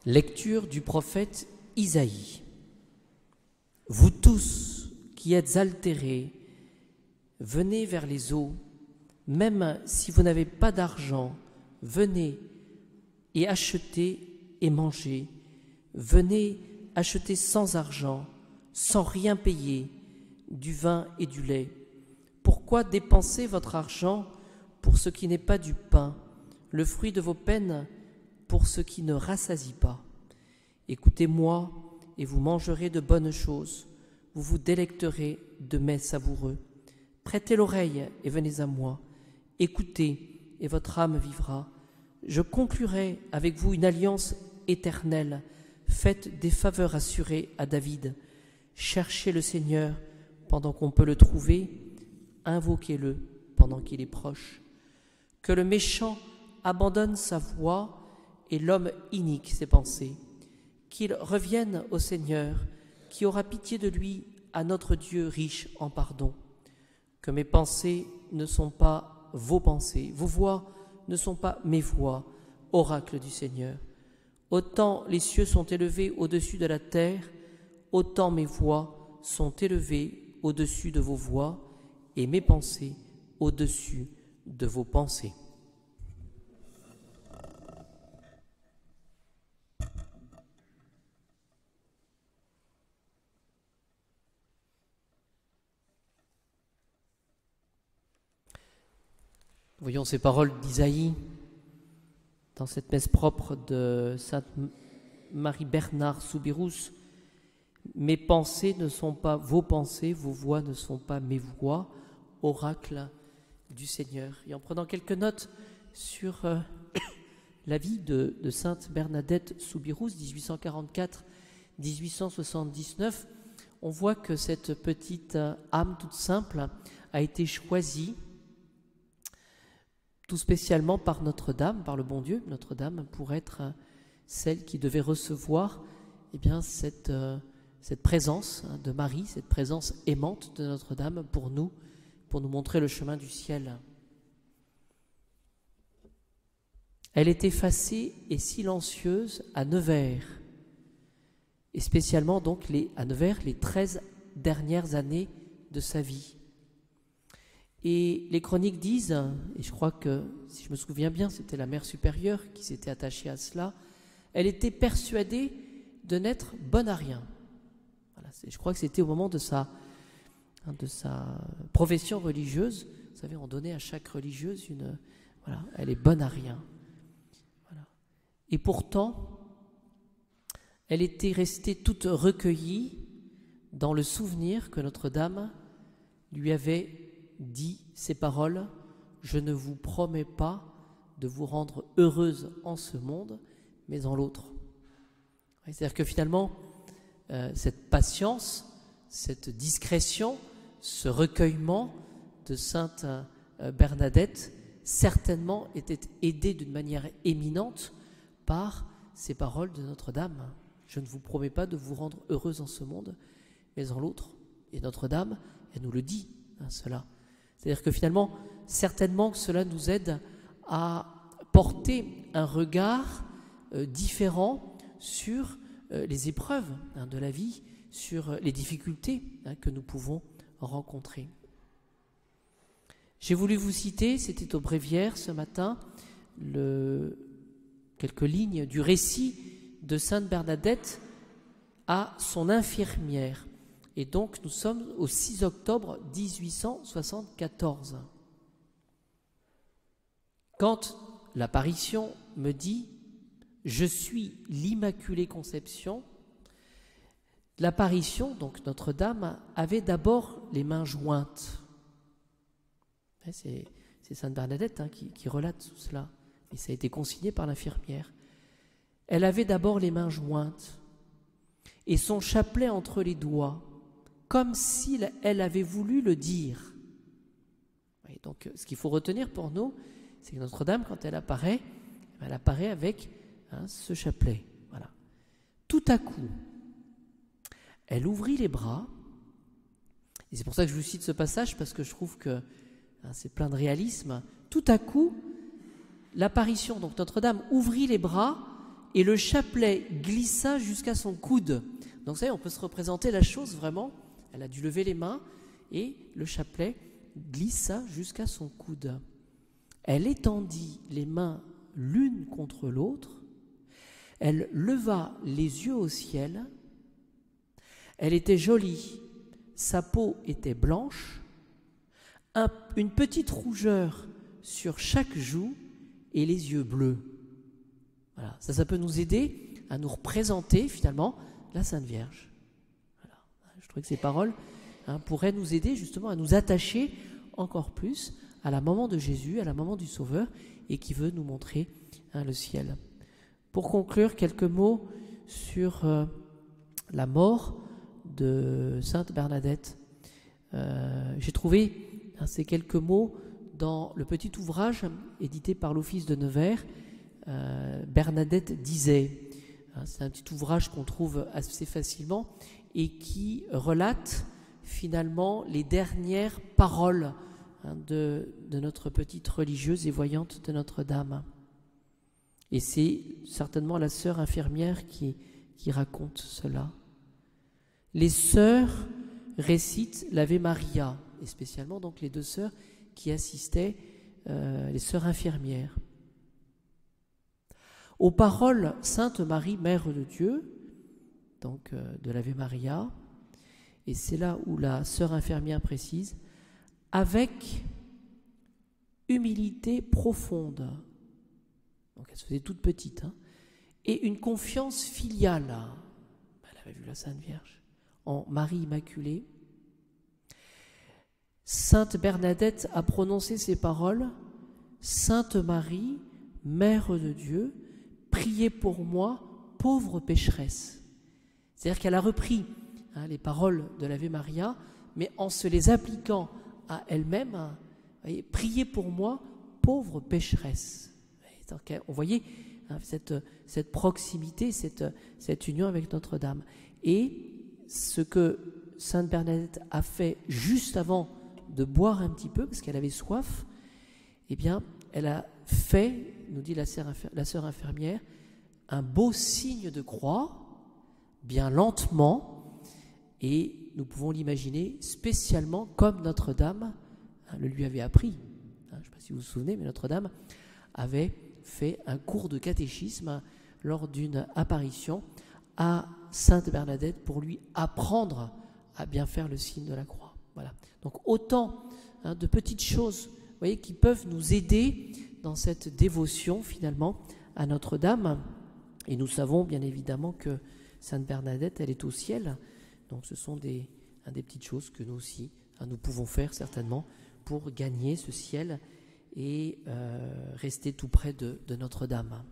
Lecture du prophète Isaïe. Vous tous qui êtes altérés, venez vers les eaux, même si vous n'avez pas d'argent, venez et achetez et mangez. Venez acheter sans argent, sans rien payer, du vin et du lait. Pourquoi dépenser votre argent pour ce qui n'est pas du pain, le fruit de vos peines pour ce qui ne rassasie pas? Écoutez-moi et vous mangerez de bonnes choses, vous vous délecterez de mets savoureux. Prêtez l'oreille et venez à moi, écoutez et votre âme vivra. Je conclurai avec vous une alliance éternelle, faites des faveurs assurées à David. Cherchez le Seigneur pendant qu'on peut le trouver, invoquez-le pendant qu'il est proche. Que le méchant abandonne sa voie et l'homme inique ses pensées. Qu'il revienne au Seigneur, qui aura pitié de lui, à notre Dieu riche en pardon. Que mes pensées ne sont pas vos pensées, vos voix ne sont pas mes voix, oracle du Seigneur. Autant les cieux sont élevés au-dessus de la terre, autant mes voix sont élevées au-dessus de vos voix et mes pensées au-dessus de vos pensées. Voyons ces paroles d'Isaïe dans cette messe propre de Sainte Marie-Bernard Soubirous. Mes pensées ne sont pas vos pensées, vos voix ne sont pas mes voix, oracle du Seigneur. Et en prenant quelques notes sur la vie de Sainte Bernadette Soubirous, 1844-1879, on voit que cette petite âme toute simple a été choisie tout spécialement par Notre-Dame, par le bon Dieu, Notre-Dame, pour être celle qui devait recevoir cette présence de Marie, cette présence aimante de Notre-Dame pour nous montrer le chemin du ciel. Elle est effacée et silencieuse à Nevers, et spécialement donc à Nevers les 13 dernières années de sa vie. Et les chroniques disent, et je crois que, si je me souviens bien, c'était la mère supérieure qui s'était attachée à cela, elle était persuadée de n'être bonne à rien. Voilà, je crois que c'était au moment de sa profession religieuse. Vous savez, on donnait à chaque religieuse elle est bonne à rien. Voilà. Et pourtant, elle était restée toute recueillie dans le souvenir que Notre-Dame lui avait dit ces paroles: je ne vous promets pas de vous rendre heureuse en ce monde, mais en l'autre. C'est-à-dire que finalement, cette patience, cette discrétion, ce recueillement de Sainte Bernadette, certainement était aidé d'une manière éminente par ces paroles de Notre-Dame. Je ne vous promets pas de vous rendre heureuse en ce monde, mais en l'autre. Et Notre-Dame, elle nous le dit, cela. C'est-à-dire que finalement, certainement que cela nous aide à porter un regard différent sur les épreuves de la vie, sur les difficultés que nous pouvons rencontrer. J'ai voulu vous citer, c'était au bréviaire ce matin, quelques lignes du récit de Sainte Bernadette à son infirmière. Et donc, nous sommes au 6 octobre 1874. Quand l'apparition me dit « Je suis l'Immaculée Conception », l'apparition, donc Notre-Dame, avait d'abord les mains jointes. C'est Sainte Bernadette qui relate tout cela, et ça a été consigné par l'infirmière. Elle avait d'abord les mains jointes et son chapelet entre les doigts, comme si elle avait voulu le dire. Et donc, ce qu'il faut retenir pour nous, c'est que Notre-Dame, quand elle apparaît avec ce chapelet. Voilà. Tout à coup, elle ouvrit les bras, et c'est pour ça que je vous cite ce passage, parce que je trouve que c'est plein de réalisme. Tout à coup, l'apparition, donc Notre-Dame ouvrit les bras, et le chapelet glissa jusqu'à son coude. Donc vous savez, on peut se représenter la chose vraiment. Elle a dû lever les mains et le chapelet glissa jusqu'à son coude. Elle étendit les mains l'une contre l'autre. Elle leva les yeux au ciel. Elle était jolie. Sa peau était blanche. Une petite rougeur sur chaque joue et les yeux bleus. Voilà, ça peut nous aider à nous représenter finalement la Sainte Vierge. Voilà. Je trouve que ces paroles pourraient nous aider justement à nous attacher encore plus à la maman de Jésus, à la maman du Sauveur, et qui veut nous montrer le ciel. Pour conclure, quelques mots sur la mort de Sainte Bernadette. J'ai trouvé ces quelques mots dans le petit ouvrage édité par l'Office de Nevers, Bernadette disait. C'est un petit ouvrage qu'on trouve assez facilement et qui relate finalement les dernières paroles de notre petite religieuse et voyante de Notre-Dame. Et c'est certainement la sœur infirmière qui raconte cela. Les sœurs récitent l'Ave Maria, et spécialement donc les deux sœurs qui assistaient, les sœurs infirmières. Aux paroles Sainte Marie, Mère de Dieu, donc de l'Ave Maria, et c'est là où la sœur infirmière précise, avec humilité profonde, donc elle se faisait toute petite, et une confiance filiale, elle avait vu la Sainte Vierge, en Marie Immaculée. Sainte Bernadette a prononcé ces paroles, Sainte Marie, Mère de Dieu, priez pour moi, pauvre pécheresse. C'est-à-dire qu'elle a repris les paroles de l'Ave Maria, mais en se les appliquant à elle-même, priez pour moi, pauvre pécheresse. On voyait cette proximité, cette union avec Notre-Dame. Et ce que Sainte Bernadette a fait juste avant de boire un petit peu, parce qu'elle avait soif, eh bien, elle a fait, nous dit la sœur infirmière, un beau signe de croix, bien lentement, et nous pouvons l'imaginer spécialement comme Notre-Dame le lui avait appris. Je ne sais pas si vous vous souvenez, mais Notre-Dame avait fait un cours de catéchisme lors d'une apparition à Sainte Bernadette pour lui apprendre à bien faire le signe de la croix. Voilà. Donc autant de petites choses, vous voyez, qui peuvent nous aider dans cette dévotion finalement à Notre-Dame. Et nous savons bien évidemment que Sainte Bernadette, elle est au ciel. Donc ce sont des petites choses que nous aussi, nous pouvons faire certainement pour gagner ce ciel et rester tout près de Notre-Dame.